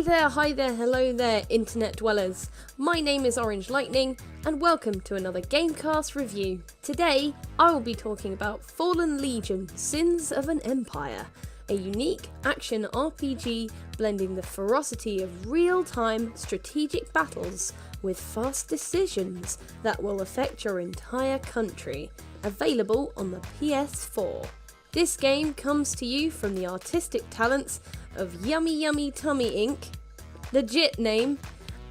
hi there, hello there, internet dwellers. My name is OrangeLightning, and welcome to another GameCast review. Today, I will be talking about Fallen Legion: Sins of an Empire, a unique action RPG blending the ferocity of real-time strategic battles with fast decisions that will affect your entire country, available on the PS4. This game comes to you from the artistic talents of Yummy Yummy Tummy Inc., legit name,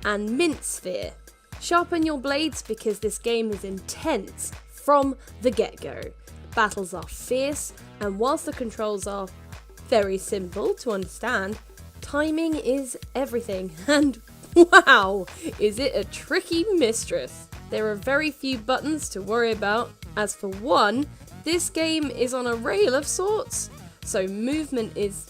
and Mintsphere. Sharpen your blades because this game is intense from the get-go. Battles are fierce, and whilst the controls are very simple to understand, timing is everything, and wow, is it a tricky mistress. There are very few buttons to worry about. As for one, this game is on a rail of sorts, so movement is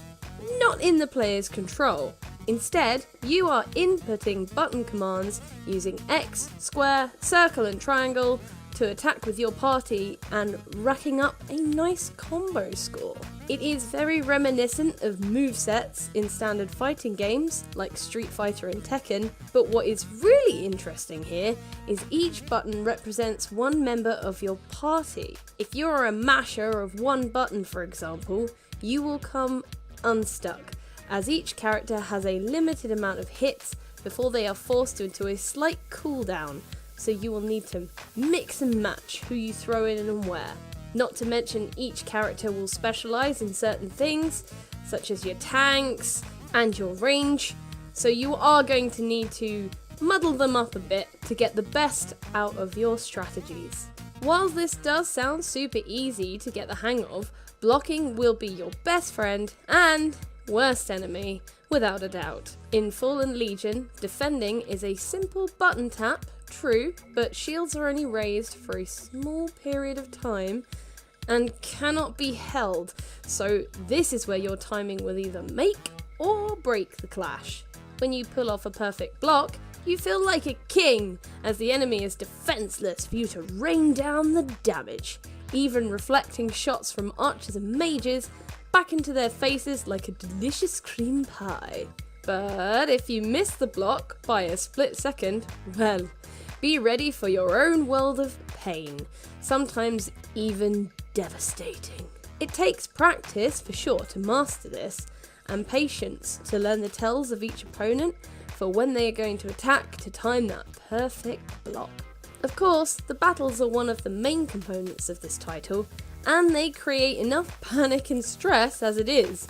not in the player's control. Instead, you are inputting button commands using X, square, circle and triangle to attack with your party and racking up a nice combo score. It is very reminiscent of movesets in standard fighting games like Street Fighter and Tekken, but what is really interesting here is each button represents one member of your party. If you're a masher of one button, for example, you will come unstuck, as each character has a limited amount of hits before they are forced into a slight cooldown, so you will need to mix and match who you throw in and where. Not to mention each character will specialise in certain things, such as your tanks and your range, so you are going to need to muddle them up a bit to get the best out of your strategies. While this does sound super easy to get the hang of, blocking will be your best friend and worst enemy, without a doubt. In Fallen Legion, defending is a simple button tap, true, but shields are only raised for a small period of time and cannot be held, so this is where your timing will either make or break the clash. When you pull off a perfect block, you feel like a king, as the enemy is defenseless for you to rain down the damage, even reflecting shots from archers and mages back into their faces like a delicious cream pie. But if you miss the block by a split second, well, be ready for your own world of pain, sometimes even devastating. It takes practice for sure to master this, and patience to learn the tells of each opponent for when they are going to attack to time that perfect block. Of course, the battles are one of the main components of this title, and they create enough panic and stress as it is.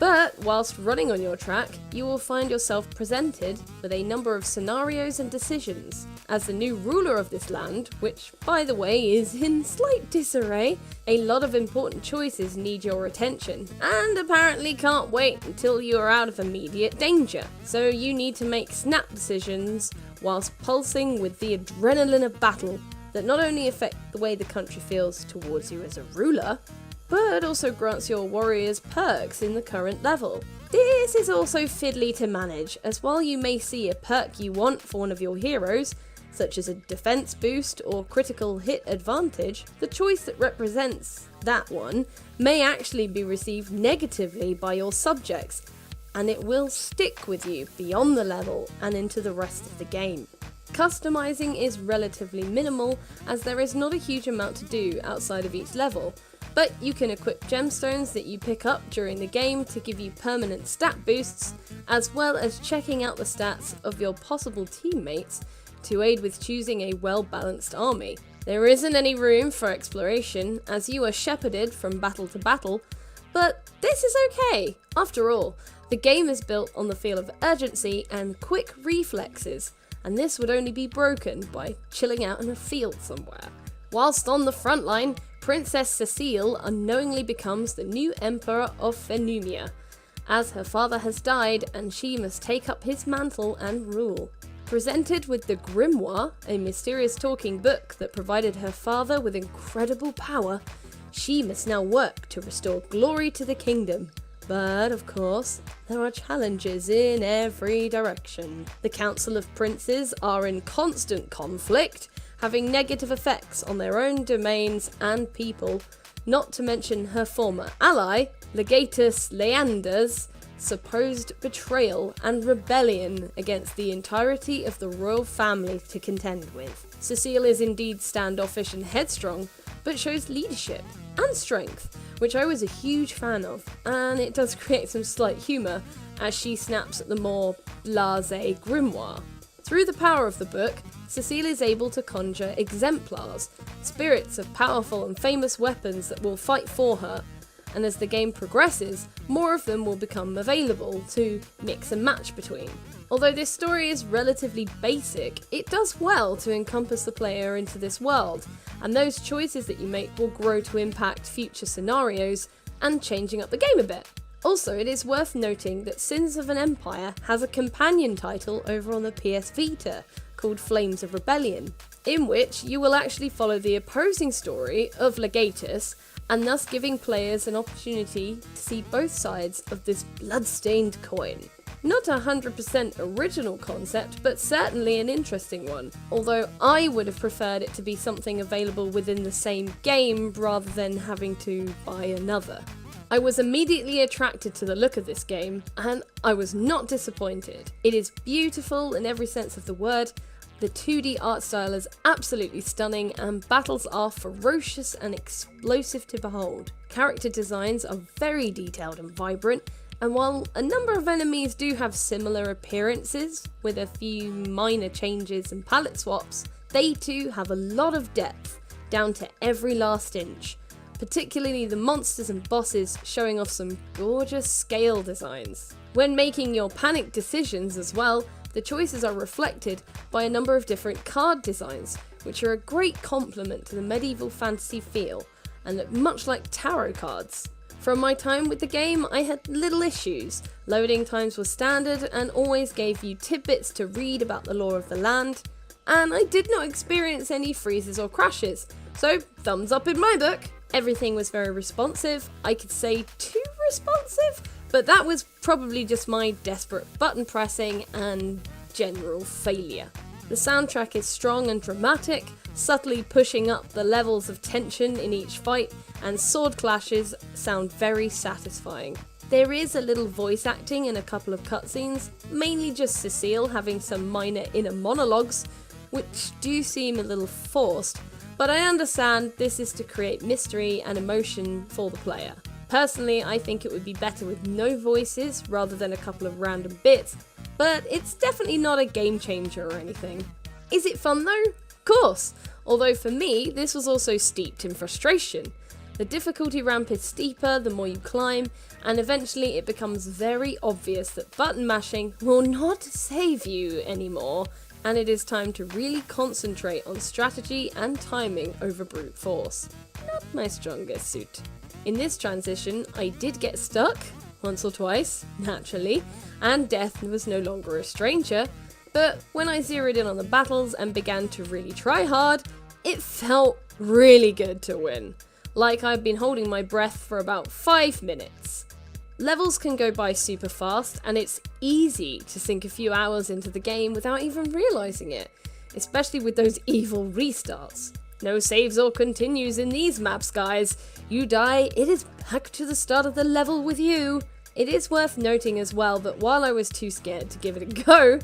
But whilst running on your track, you will find yourself presented with a number of scenarios and decisions. As the new ruler of this land, which by the way is in slight disarray, a lot of important choices need your attention, and apparently can't wait until you are out of immediate danger. So you need to make snap decisions whilst pulsing with the adrenaline of battle that not only affect the way the country feels towards you as a ruler, but also grants your warriors perks in the current level. This is also fiddly to manage, as while you may see a perk you want for one of your heroes, such as a defense boost or critical hit advantage, the choice that represents that one may actually be received negatively by your subjects, and it will stick with you beyond the level and into the rest of the game. Customizing is relatively minimal, as there is not a huge amount to do outside of each level, but you can equip gemstones that you pick up during the game to give you permanent stat boosts, as well as checking out the stats of your possible teammates to aid with choosing a well-balanced army. There isn't any room for exploration, as you are shepherded from battle to battle, but this is okay. After all, the game is built on the feel of urgency and quick reflexes, and this would only be broken by chilling out in a field somewhere. Whilst on the front line, Princess Cecille unknowingly becomes the new Emperor of Phenumia, as her father has died and she must take up his mantle and rule. Presented with the grimoire, a mysterious talking book that provided her father with incredible power, she must now work to restore glory to the kingdom. But, of course, there are challenges in every direction. The Council of Princes are in constant conflict, having negative effects on their own domains and people, not to mention her former ally, Legatus Leanders, supposed betrayal and rebellion against the entirety of the royal family to contend with. Cecille is indeed standoffish and headstrong, but shows leadership and strength, which I was a huge fan of, and it does create some slight humour as she snaps at the more blasé grimoire. Through the power of the book, Cecille is able to conjure exemplars, spirits of powerful and famous weapons that will fight for her, and as the game progresses, more of them will become available to mix and match between. Although this story is relatively basic, it does well to encompass the player into this world, and those choices that you make will grow to impact future scenarios and changing up the game a bit. Also, it is worth noting that Sins of an Empire has a companion title over on the PS Vita called Flames of Rebellion, in which you will actually follow the opposing story of Legatus, and thus giving players an opportunity to see both sides of this blood-stained coin. Not a 100% original concept, but certainly an interesting one, although I would have preferred it to be something available within the same game rather than having to buy another. I was immediately attracted to the look of this game, and I was not disappointed. It is beautiful in every sense of the word, the 2D art style is absolutely stunning, and battles are ferocious and explosive to behold. Character designs are very detailed and vibrant, and while a number of enemies do have similar appearances, with a few minor changes and palette swaps, they too have a lot of depth, down to every last inch. Particularly the monsters and bosses showing off some gorgeous scale designs. When making your panic decisions as well, the choices are reflected by a number of different card designs, which are a great complement to the medieval fantasy feel, and look much like tarot cards. From my time with the game, I had little issues. Loading times were standard and always gave you tidbits to read about the lore of the land, and I did not experience any freezes or crashes, so thumbs up in my book. Everything was very responsive. I could say too responsive, but that was probably just my desperate button pressing and general failure. The soundtrack is strong and dramatic, subtly pushing up the levels of tension in each fight, and sword clashes sound very satisfying. There is a little voice acting in a couple of cutscenes, mainly just Cecille having some minor inner monologues, which do seem a little forced, but I understand this is to create mystery and emotion for the player. Personally, I think it would be better with no voices rather than a couple of random bits, but it's definitely not a game changer or anything. Is it fun though? Of course! Although for me, this was also steeped in frustration. The difficulty ramp is steeper the more you climb, and eventually it becomes very obvious that button mashing will not save you anymore, and it is time to really concentrate on strategy and timing over brute force. Not my strongest suit. In this transition, I did get stuck, once or twice, naturally, and death was no longer a stranger, but when I zeroed in on the battles and began to really try hard, it felt really good to win. Like I've been holding my breath for about 5 minutes. Levels can go by super fast, and it's easy to sink a few hours into the game without even realising it, especially with those evil restarts. No saves or continues in these maps, guys. You die, it is back to the start of the level with you. It is worth noting as well that while I was too scared to give it a go,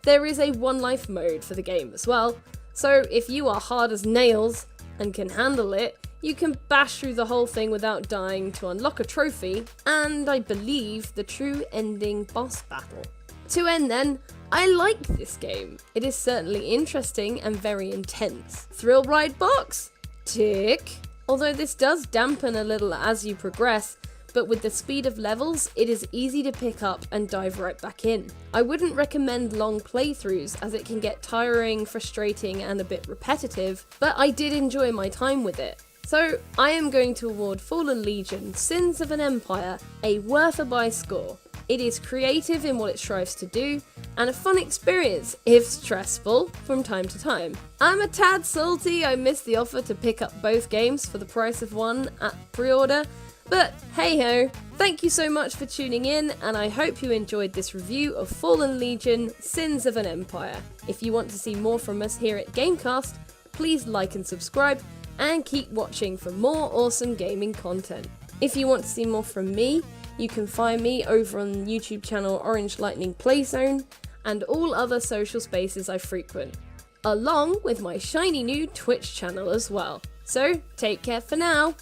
there is a one life mode for the game as well. So if you are hard as nails and can handle it, you can bash through the whole thing without dying to unlock a trophy, and I believe the true ending boss battle. To end then, I like this game. It is certainly interesting and very intense. Thrill ride box? Tick. Although this does dampen a little as you progress, but with the speed of levels, it is easy to pick up and dive right back in. I wouldn't recommend long playthroughs as it can get tiring, frustrating, and a bit repetitive, but I did enjoy my time with it. So I am going to award Fallen Legion Sins of an Empire a worth a buy score. It is creative in what it strives to do, and a fun experience, if stressful, from time to time. I'm a tad salty I missed the offer to pick up both games for the price of one at pre-order, but hey ho, thank you so much for tuning in, and I hope you enjoyed this review of Fallen Legion Sins of an Empire. If you want to see more from us here at GameCast, please like and subscribe, and keep watching for more awesome gaming content. If you want to see more from me, You can find me over on the YouTube channel OrangeLightning Playzone and all other social spaces I frequent, along with my shiny new Twitch channel as well. So take care for now.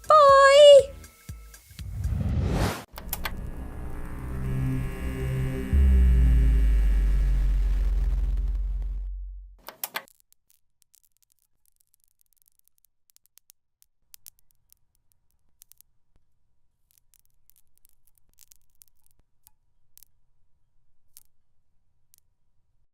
Bye!